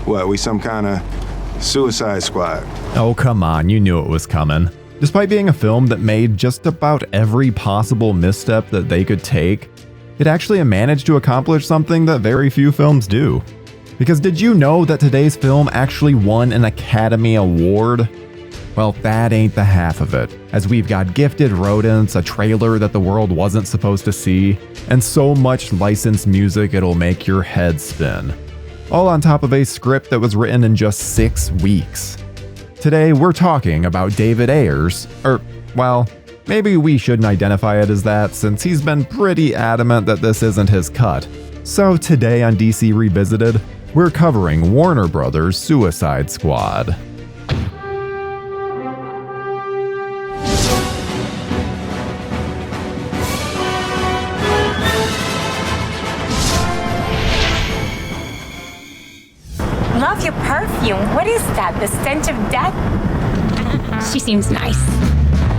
What, we some kind of Suicide Squad? Oh, come on, you knew it was coming. Despite being a film that made just about every possible misstep that they could take, it actually managed to accomplish something that very few films do. Because did you know that today's film actually won an Academy Award? Well, that ain't the half of it, as we've got gifted rodents, a trailer that the world wasn't supposed to see, and so much licensed music it'll make your head spin. All on top of a script that was written in just 6 weeks. Today we're talking about David Ayer's, well, maybe we shouldn't identify it as that since he's been pretty adamant that this isn't his cut. So today on DC Revisited, we're covering Warner Brothers' Suicide Squad. Love your perfume. What is that? The stench of death? She seems nice.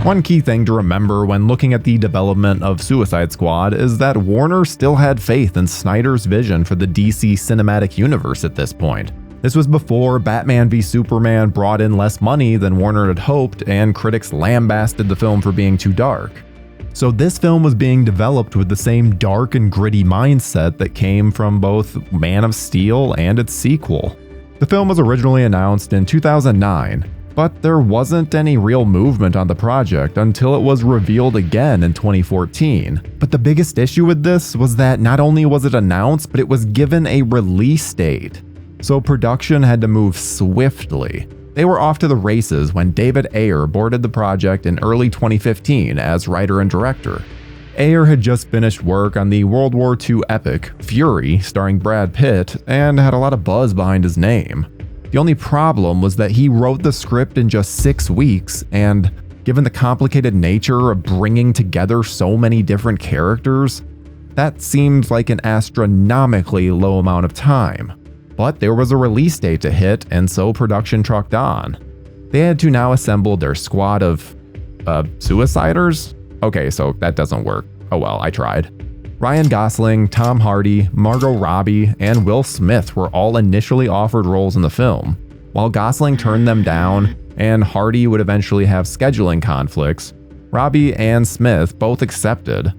One key thing to remember when looking at the development of Suicide Squad is that Warner still had faith in Snyder's vision for the DC cinematic universe at this point. This was before Batman v Superman brought in less money than Warner had hoped, and critics lambasted the film for being too dark. So this film was being developed with the same dark and gritty mindset that came from both Man of Steel and its sequel. The film was originally announced in 2009, but there wasn't any real movement on the project until it was revealed again in 2014. But the biggest issue with this was that not only was it announced, but it was given a release date. So production had to move swiftly. They were off to the races when David Ayer boarded the project in early 2015 as writer and director. Ayer had just finished work on the World War II epic Fury starring Brad Pitt and had a lot of buzz behind his name. The only problem was that he wrote the script in just 6 weeks, and given the complicated nature of bringing together so many different characters, that seemed like an astronomically low amount of time. But there was a release date to hit, and so production trucked on. They had to now assemble their squad of suiciders? Okay, so that doesn't work. Oh well, I tried. Ryan Gosling, Tom Hardy, Margot Robbie, and Will Smith were all initially offered roles in the film. While Gosling turned them down, and Hardy would eventually have scheduling conflicts, Robbie and Smith both accepted.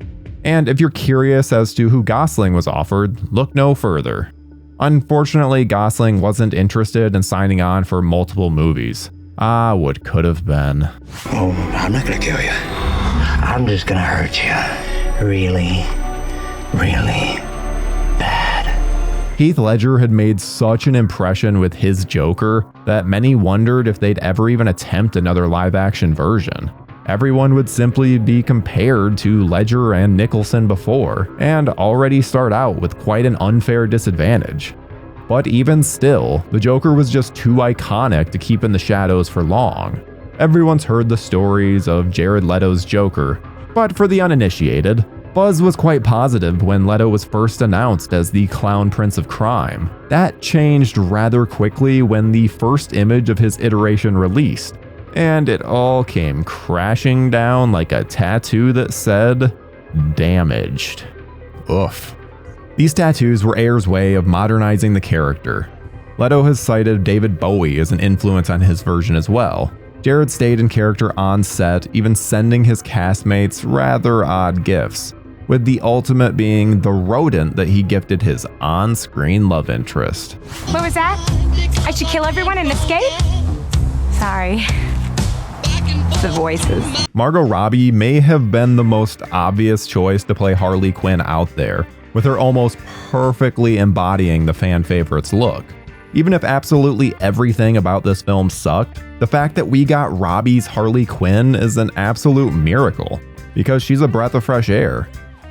And if you're curious as to who Gosling was offered, look no further. Unfortunately, Gosling wasn't interested in signing on for multiple movies. Ah, what could have been. Oh, I'm not gonna kill you. I'm just gonna hurt you. Really bad. Heath Ledger had made such an impression with his Joker that many wondered if they'd ever even attempt another live-action version. Everyone would simply be compared to Ledger and Nicholson before, and already start out with quite an unfair disadvantage. But even still, the Joker was just too iconic to keep in the shadows for long. Everyone's heard the stories of Jared Leto's Joker, but for the uninitiated, buzz was quite positive when Leto was first announced as the Clown Prince of Crime. That changed rather quickly when the first image of his iteration released, and it all came crashing down like a tattoo that said, "Damaged." Oof. These tattoos were Ayer's way of modernizing the character. Leto has cited David Bowie as an influence on his version as well. Jared stayed in character on set, even sending his castmates rather odd gifts, with the ultimate being the rodent that he gifted his on-screen love interest. What was that? I should kill everyone and escape? Sorry. The voices. Margot Robbie may have been the most obvious choice to play Harley Quinn out there, with her almost perfectly embodying the fan favorites look. Even if absolutely everything about this film sucked, the fact that we got Robbie's Harley Quinn is an absolute miracle, because she's a breath of fresh air.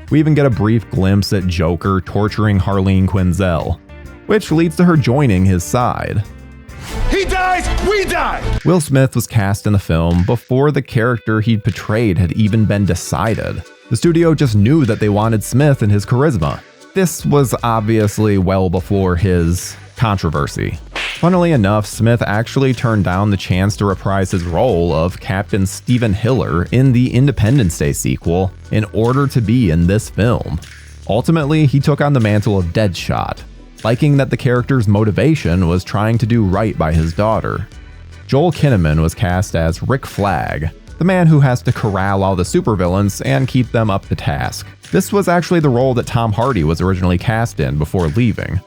We even get a brief glimpse at Joker torturing Harleen Quinzel, which leads to her joining his side. He dies, we die! Will Smith was cast in the film before the character he'd portrayed had even been decided. The studio just knew that they wanted Smith and his charisma. This was obviously well before his controversy. Funnily enough, Smith actually turned down the chance to reprise his role of Captain Stephen Hiller in the Independence Day sequel in order to be in this film. Ultimately, he took on the mantle of Deadshot. liking that the character's motivation was trying to do right by his daughter. Joel Kinnaman was cast as Rick Flag, the man who has to corral all the supervillains and keep them up to task. This was actually the role that Tom Hardy was originally cast in before leaving.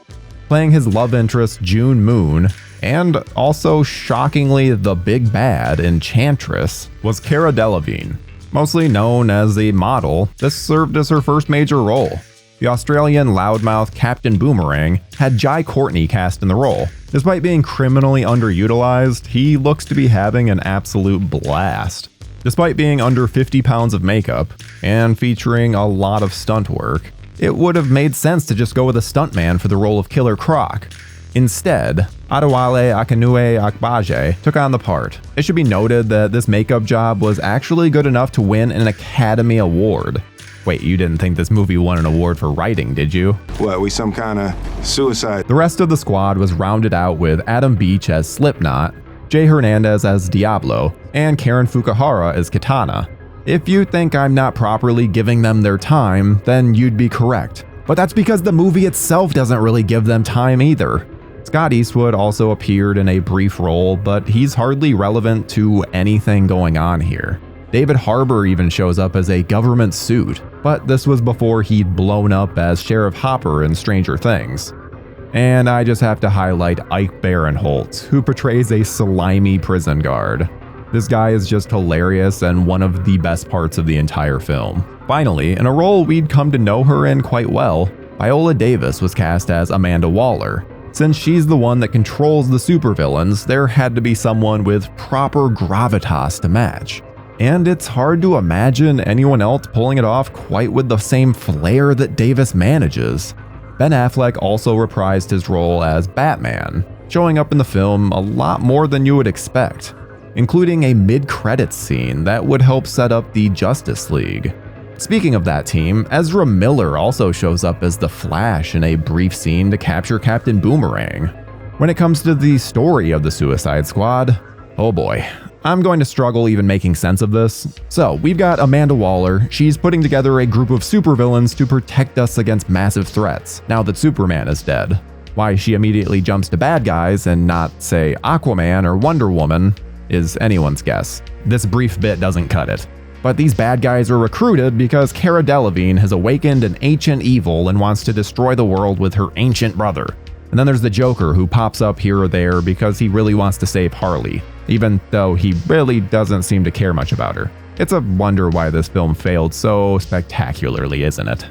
Playing his love interest June Moon, and also shockingly the big bad Enchantress, was Cara Delevingne. Mostly known as a model, this served as her first major role. The Australian loudmouth Captain Boomerang had Jai Courtney cast in the role. Despite being criminally underutilized, he looks to be having an absolute blast. Despite being under 50 pounds of makeup and featuring a lot of stunt work, it would have made sense to just go with a stuntman for the role of Killer Croc. Instead, Adewale Akinwumi Agbaje took on the part. It should be noted that this makeup job was actually good enough to win an Academy Award. Wait, you didn't think this movie won an award for writing, did you? What, we some kind of suicide? The rest of the squad was rounded out with Adam Beach as Slipknot, Jay Hernandez as Diablo, and Karen Fukuhara as Katana. If you think I'm not properly giving them their time, then you'd be correct. But that's because the movie itself doesn't really give them time either. Scott Eastwood also appeared in a brief role, but he's hardly relevant to anything going on here. David Harbour even shows up as a government suit, but this was before he'd blown up as Sheriff Hopper in Stranger Things. And I just have to highlight Ike Barinholtz, who portrays a slimy prison guard. This guy is just hilarious and one of the best parts of the entire film. Finally, in a role we'd come to know her in quite well, Viola Davis was cast as Amanda Waller. Since she's the one that controls the supervillains, there had to be someone with proper gravitas to match. And it's hard to imagine anyone else pulling it off quite with the same flair that Davis manages. Ben Affleck also reprised his role as Batman, showing up in the film a lot more than you would expect, including a mid-credits scene that would help set up the Justice League. Speaking of that team, Ezra Miller also shows up as the Flash in a brief scene to capture Captain Boomerang. When it comes to the story of the Suicide Squad, oh boy, I'm going to struggle even making sense of this. So, we've got Amanda Waller. She's putting together a group of supervillains to protect us against massive threats, now that Superman is dead. Why she immediately jumps to bad guys and not, say, Aquaman or Wonder Woman is anyone's guess. This brief bit doesn't cut it. But these bad guys are recruited because Cara Delevingne has awakened an ancient evil and wants to destroy the world with her ancient brother. And then there's the Joker, who pops up here or there because he really wants to save Harley, even though he really doesn't seem to care much about her. It's a wonder why this film failed so spectacularly, isn't it?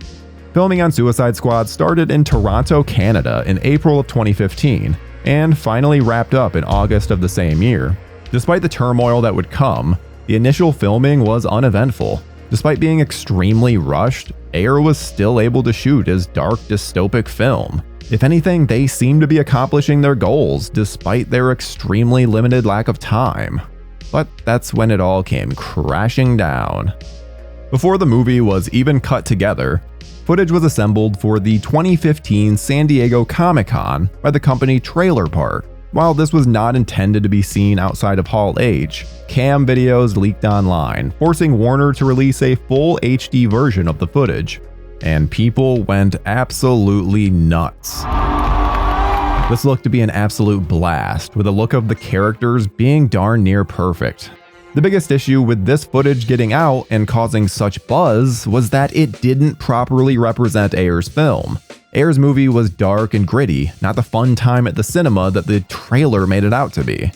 Filming on Suicide Squad started in Toronto, Canada in April of 2015, and finally wrapped up in August of the same year. Despite the turmoil that would come, the initial filming was uneventful. Despite being extremely rushed, Ayer was still able to shoot his dark dystopic film. If anything, they seem to be accomplishing their goals despite their extremely limited lack of time. But that's when it all came crashing down. Before the movie was even cut together, footage was assembled for the 2015 San Diego Comic-Con by the company Trailer Park. While this was not intended to be seen outside of Hall H, cam videos leaked online, forcing Warner to release a full HD version of the footage. And people went absolutely nuts. This looked to be an absolute blast, with the look of the characters being darn near perfect. The biggest issue with this footage getting out and causing such buzz was that it didn't properly represent Ayer's film. Ayer's movie was dark and gritty, not the fun time at the cinema that the trailer made it out to be.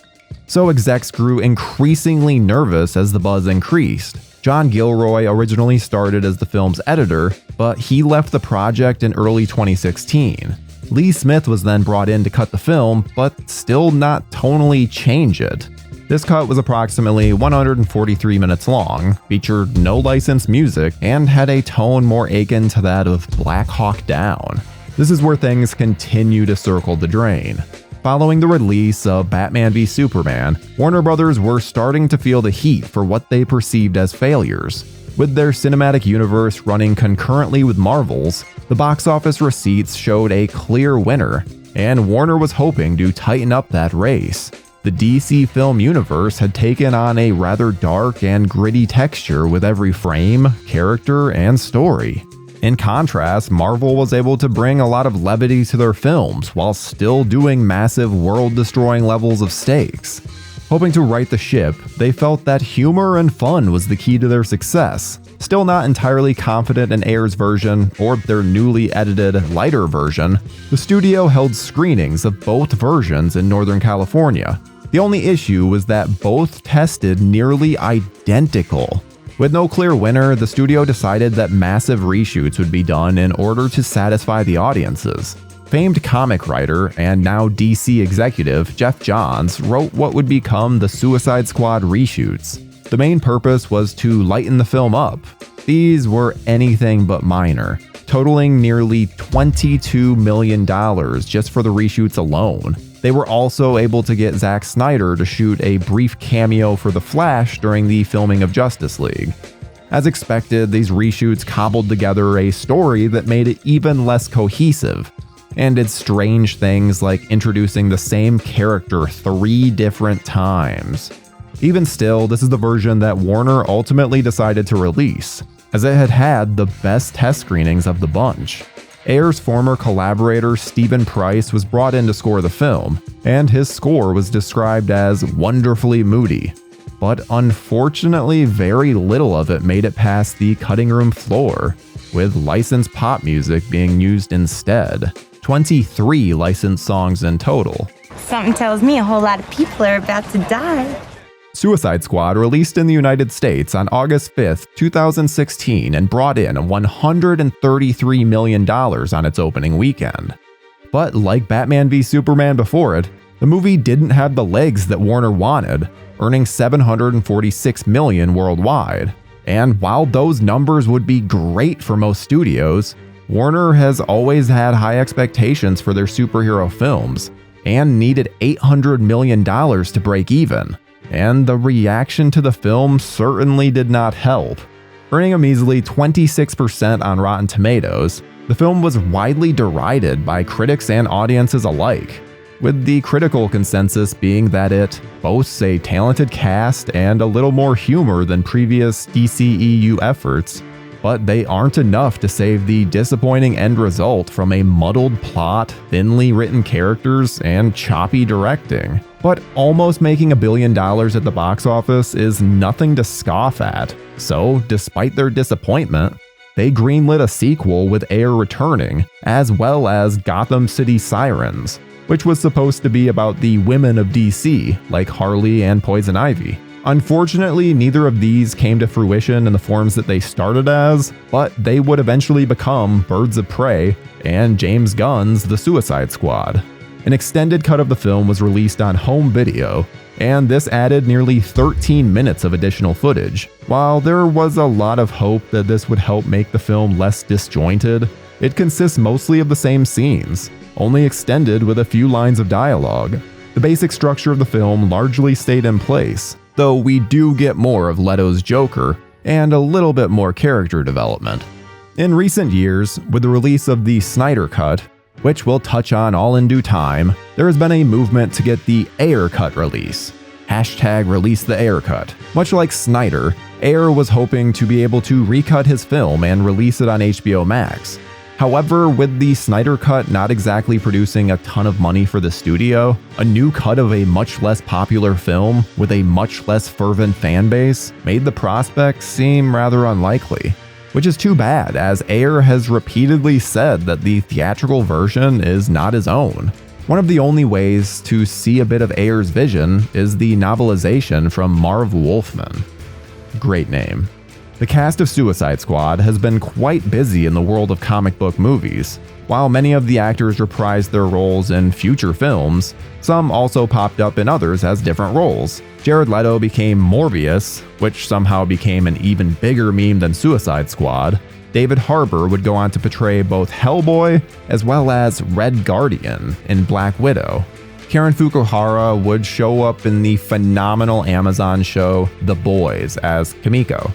So execs grew increasingly nervous as the buzz increased. John Gilroy originally started as the film's editor, but he left the project in early 2016. Lee Smith was then brought in to cut the film, but still not tonally change it. This cut was approximately 143 minutes long, featured no licensed music, and had a tone more akin to that of Black Hawk Down. This is where things continue to circle the drain. Following the release of Batman v Superman, Warner Brothers were starting to feel the heat for what they perceived as failures. With their cinematic universe running concurrently with Marvel's, the box office receipts showed a clear winner, and Warner was hoping to tighten up that race. The DC film universe had taken on a rather dark and gritty texture with every frame, character, and story. In contrast, Marvel was able to bring a lot of levity to their films while still doing massive world-destroying levels of stakes. Hoping to right the ship, they felt that humor and fun was the key to their success. Still not entirely confident in Ayer's version, or their newly edited, lighter version, the studio held screenings of both versions in Northern California. The only issue was that both tested nearly identical. With no clear winner, the studio decided that massive reshoots would be done in order to satisfy the audiences. Famed comic writer and now DC executive Jeff Johns wrote what would become the Suicide Squad reshoots. The main purpose was to lighten the film up. These were anything but minor, totaling nearly $22 million just for the reshoots alone. They were also able to get Zack Snyder to shoot a brief cameo for The Flash during the filming of Justice League. As expected, these reshoots cobbled together a story that made it even less cohesive, and did strange things like introducing the same character 3 different times. Even still, this is the version that Warner ultimately decided to release, as it had had the best test screenings of the bunch. Ayer's former collaborator Stephen Price was brought in to score the film, and his score was described as wonderfully moody. But unfortunately, very little of it made it past the cutting room floor, with licensed pop music being used instead. 23 licensed songs in total. Something tells me a whole lot of people are about to die. Suicide Squad released in the United States on August 5th, 2016 and brought in $133 million on its opening weekend. But like Batman v Superman before it, the movie didn't have the legs that Warner wanted, earning $746 million worldwide. And while those numbers would be great for most studios, Warner has always had high expectations for their superhero films, and needed $800 million to break even. And the reaction to the film certainly did not help. Earning a measly 26% on Rotten Tomatoes, the film was widely derided by critics and audiences alike, with the critical consensus being that it boasts a talented cast and a little more humor than previous DCEU efforts, but they aren't enough to save the disappointing end result from a muddled plot, thinly written characters, and choppy directing. But almost making $1 billion at the box office is nothing to scoff at, so despite their disappointment, they greenlit a sequel with Ayer returning, as well as Gotham City Sirens, which was supposed to be about the women of DC, like Harley and Poison Ivy. Unfortunately, neither of these came to fruition in the forms that they started as, but they would eventually become Birds of Prey and James Gunn's The Suicide Squad. An extended cut of the film was released on home video, and this added nearly 13 minutes of additional footage. While there was a lot of hope that this would help make the film less disjointed, it consists mostly of the same scenes, only extended with a few lines of dialogue. The basic structure of the film largely stayed in place, though we do get more of Leto's Joker and a little bit more character development. In recent years, with the release of the Snyder Cut, which we'll touch on all in due time, there has been a movement to get the Ayer Cut release. #release the Ayer Cut. Much like Snyder, Ayer was hoping to be able to recut his film and release it on HBO Max. However, with the Snyder Cut not exactly producing a ton of money for the studio, a new cut of a much less popular film with a much less fervent fan base made the prospect seem rather unlikely. Which is too bad, as Ayer has repeatedly said that the theatrical version is not his own. One of the only ways to see a bit of Ayer's vision is the novelization from Marv Wolfman. Great name. The cast of Suicide Squad has been quite busy in the world of comic book movies. While many of the actors reprised their roles in future films, some also popped up in others as different roles. Jared Leto became Morbius, which somehow became an even bigger meme than Suicide Squad. David Harbour would go on to portray both Hellboy as well as Red Guardian in Black Widow. Karen Fukuhara would show up in the phenomenal Amazon show The Boys as Kimiko.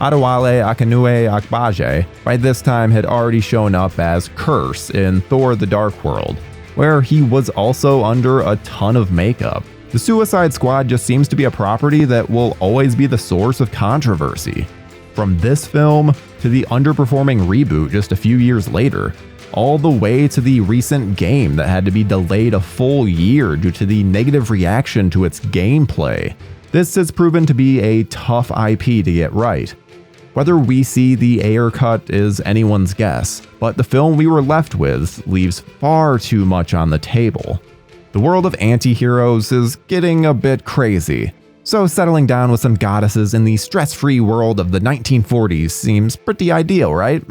Adewale Akinwumi Agbaje by this time had already shown up as Curse in Thor: The Dark World, where he was also under a ton of makeup. The Suicide Squad just seems to be a property that will always be the source of controversy. From this film to the underperforming reboot just a few years later, all the way to the recent game that had to be delayed a full year due to the negative reaction to its gameplay. This has proven to be a tough IP to get right. Whether we see the Ayer cut is anyone's guess, but the film we were left with leaves far too much on the table. The world of anti-heroes is getting a bit crazy, so settling down with some goddesses in the stress-free world of the 1940s seems pretty ideal, right?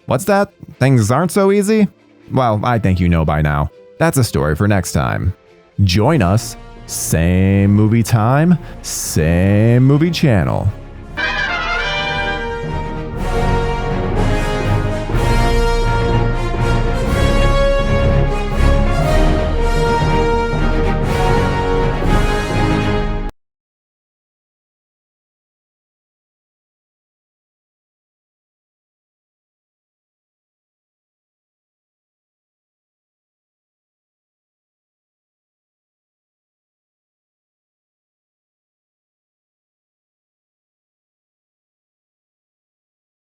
What's that? Things aren't so easy? Well, I think you know by now. That's a story for next time. Join us, same movie time, same movie channel.